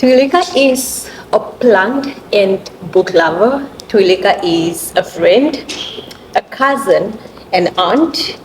Twilika is a plant and book lover. Twilika is a friend, a cousin, an aunt.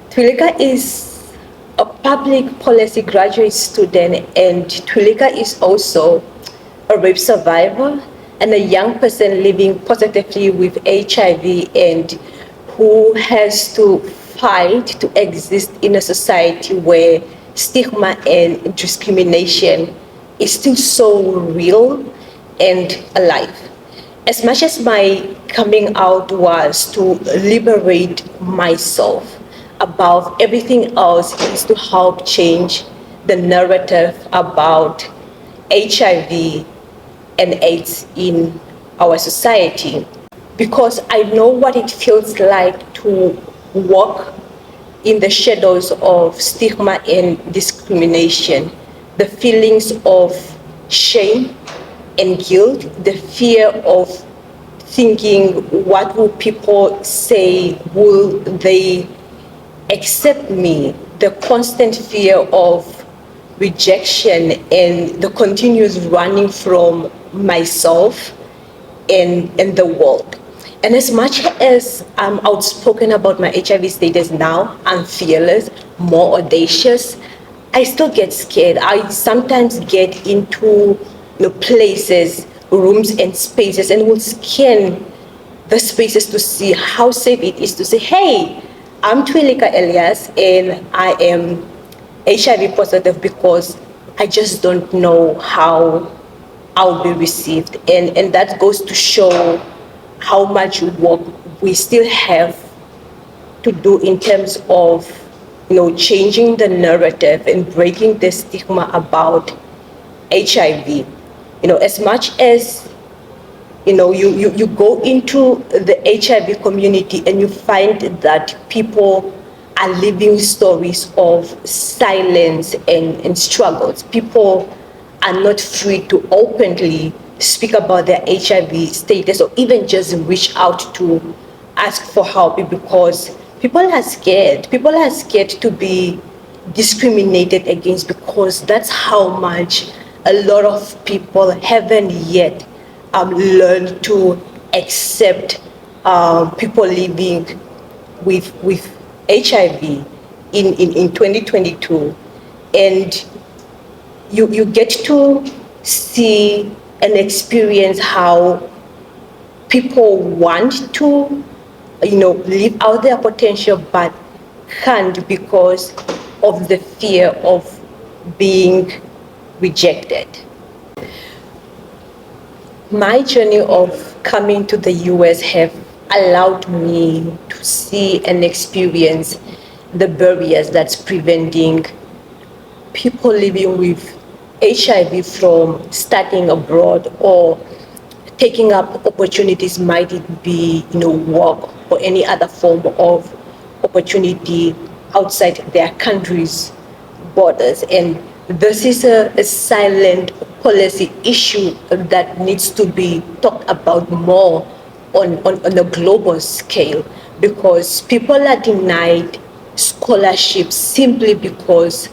Twilika is a public policy graduate student, and Twilika is also a rape survivor and a young person living positively with HIV and who has to fight to exist in a society where stigma and discrimination is still so real and alive. As much as my coming out was to liberate myself, above everything else is to help change the narrative about HIV and AIDS in our society. Because I know what it feels like to walk in the shadows of stigma and discrimination, the feelings of shame and guilt, the fear of thinking, what will people say? Will they accept me? The constant fear of rejection and the continuous running from myself and the world. And as much as I'm outspoken about my HIV status now, I'm fearless, more audacious, I still get scared. I sometimes get into places, rooms and spaces, and will scan the spaces to see how safe it is to say, hey, I'm Twilika Elias and I am HIV positive, because I just don't know how I'll be received. And that goes to show how much work we still have to do in terms of changing the narrative and breaking the stigma about HIV. As much as you go into the HIV community and you find that people are living stories of silence and struggles. People are not free to openly speak about their HIV status or even just reach out to ask for help, because people are scared. People are scared to be discriminated against, because that's how much a lot of people haven't yet learned to accept people living with HIV in 2022. And you get to see and experience how people want to live out their potential but can't because of the fear of being rejected. My journey of coming to the US have allowed me to see and experience the barriers that's preventing people living with HIV from studying abroad or taking up opportunities, might it be work or any other form of opportunity outside their country's borders. And this is a silent policy issue that needs to be talked about more on a global scale, because people are denied scholarships simply because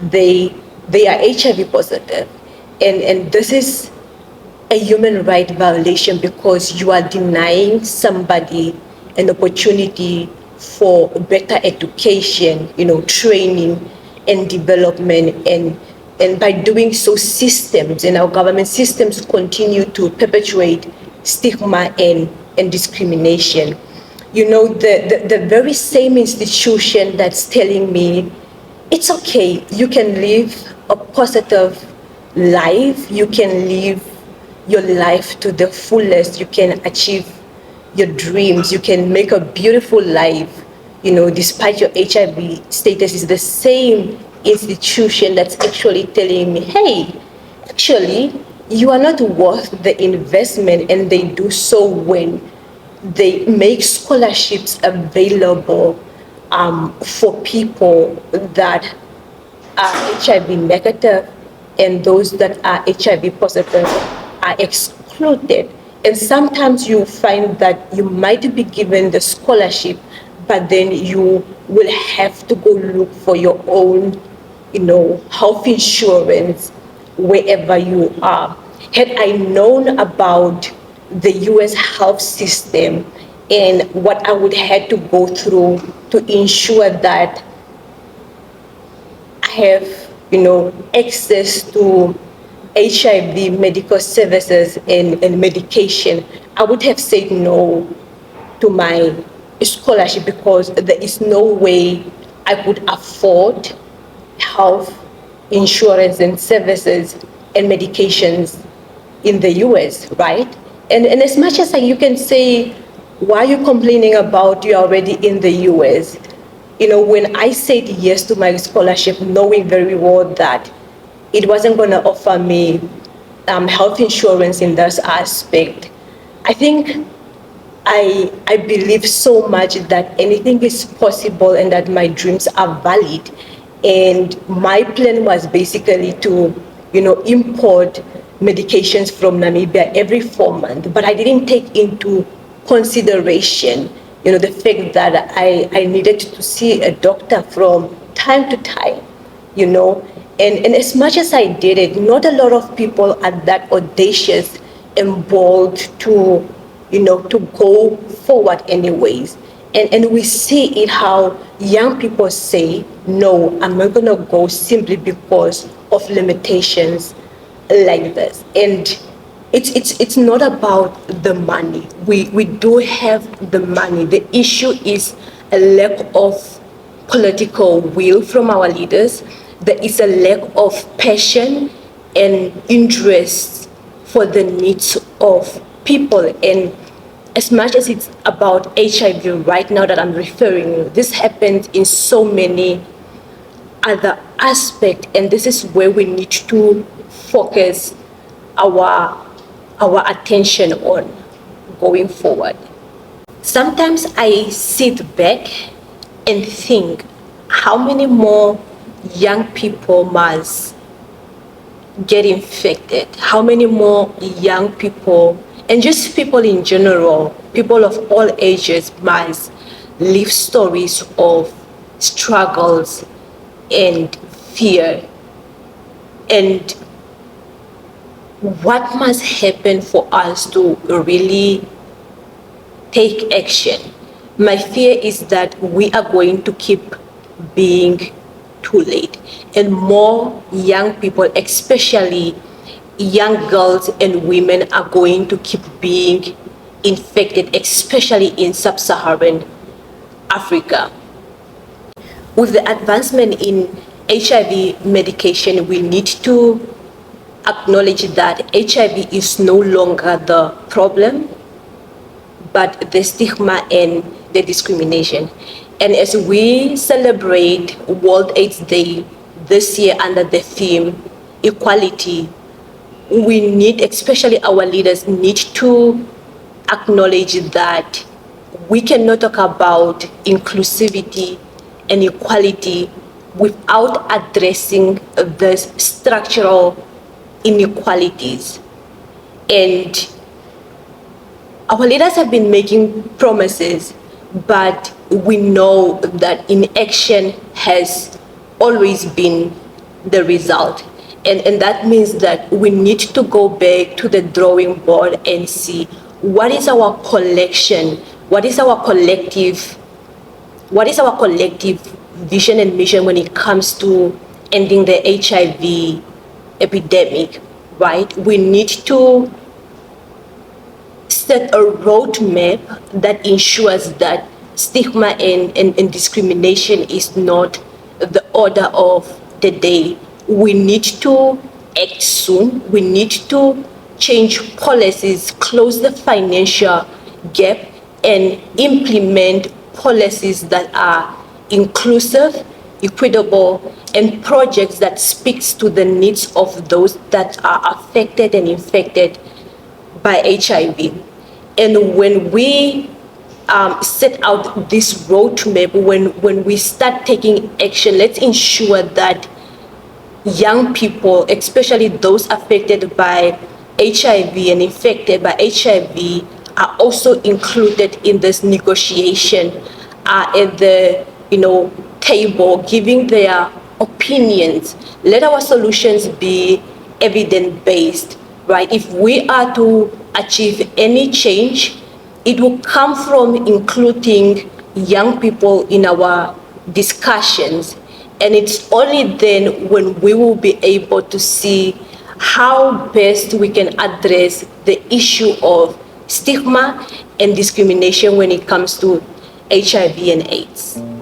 they are HIV positive. And this is a human right violation, because you are denying somebody an opportunity for better education, training and development. And by doing so, systems and our government systems continue to perpetuate stigma and discrimination. The very same institution that's telling me it's okay, you can live a positive life, you can live your life to the fullest, you can achieve your dreams, you can make a beautiful life, despite your HIV status, is the same institution that's actually telling me, hey, actually, you are not worth the investment. And they do so when they make scholarships available for people that are HIV negative, and those that are HIV positive are excluded. And sometimes you find that you might be given the scholarship, but then you will have to go look for your own, health insurance wherever you are. Had I known about the US health system and what I would have to go through to ensure that I have, access to HIV medical services and medication, I would have said no to my scholarship because there is no way I could afford health insurance and services and medications in the US, right? And as much as you can say, why are you complaining about you're already in the US? When I said yes to my scholarship, knowing very well that it wasn't going to offer me health insurance in that aspect, I think I believe so much that anything is possible and that my dreams are valid. And my plan was basically to, import medications from Namibia every 4 months. But I didn't take into consideration, the fact that I needed to see a doctor from time to time, And as much as I did it, not a lot of people are that audacious and bold to to go forward anyways. And we see it how young people say, no, I'm not going to go simply because of limitations like this. And it's not about the money. We do have the money. The issue is a lack of political will from our leaders. There is a lack of passion and interest for the needs of people. And as much as it's about HIV right now that I'm referring, this happens in so many other aspects, and this is where we need to focus our attention on going forward. Sometimes I sit back and think, how many more young people must get infected? How many more young people, and just people in general, people of all ages, must live stories of struggles and fear? And what must happen for us to really take action? My fear is that we are going to keep being too late, and more young people, especially young girls and women, are going to keep being infected, especially in sub-Saharan Africa. With the advancement in HIV medication, we need to acknowledge that HIV is no longer the problem, but the stigma and the discrimination. And as we celebrate World AIDS Day this year under the theme equality, we need, especially our leaders, need to acknowledge that we cannot talk about inclusivity and equality without addressing the structural inequalities. And our leaders have been making promises, but we know that inaction has always been the result. And that means that we need to go back to the drawing board and see what is our collection, what is our collective vision and mission when it comes to ending the HIV epidemic, right? We need to set a roadmap that ensures that stigma and discrimination is not the order of the day. We need to act soon. We need to change policies, close the financial gap, and implement policies that are inclusive, equitable, and projects that speaks to the needs of those that are affected and infected by HIV. And when we set out this roadmap, when we start taking action, let's ensure that young people, especially those affected by HIV and infected by HIV, are also included in this negotiation, at the table, giving their opinions. Let our solutions be evidence-based, right? If we are to achieve any change, it will come from including young people in our discussions. And it's only then when we will be able to see how best we can address the issue of stigma and discrimination when it comes to HIV and AIDS.